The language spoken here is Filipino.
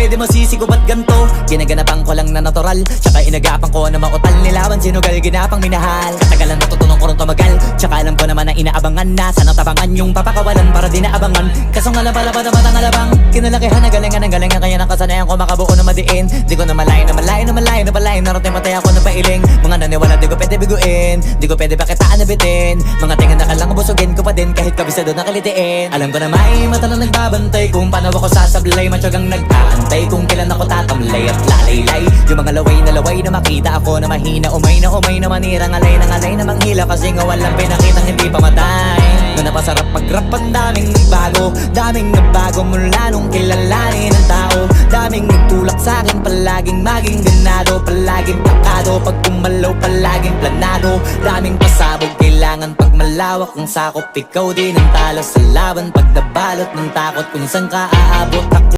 pwede masisi ko ba't ganto? Ginaganapan ko lang na natural, tsaka inagapan ko na mautal. Nilawan sinugal, ginapang minahal. Katagalan natutunan ko rin tumagal, tsaka alam ko naman na inaabangan na. Sana tabangan yung papakawalan para di naabangan. Kaso nga lang pala pa naman ang alabang kinalakihan na galingan ng galingan, kaya nakasanayan ko makabuo na madiin. Di ko na malayo na malayo na malayo na palayo. Narating matay ako na pailing. Mga naniwala di ko pwede biguin, di ko pwede pakitaan na bitin. Mga tingan na kalang busugin ko pa din kahit kabisado na kalitiin. Alam ko na may mata na nagbabantay kung paano ako sasablay. Matyagang nag-aantay kung kailan ako tatamlay at lalaylay. Yung mga laway na makita ako na mahina. Umay na manirang alay na manghila. Kasi nga walang pinakitang hindi pamatay. Na napasarap mag-rap, ang daming nagbago mula nung kilalanin ang tao. Daming nagtulak sa'kin, palaging maging ganado, palaging pakado. Pag kumalaw, palaging planado. Daming pasabog, kailangan pag malawak ang sakop. Ikaw din ang talo sa laban pag nabalot ng takot kung saan ka aabot.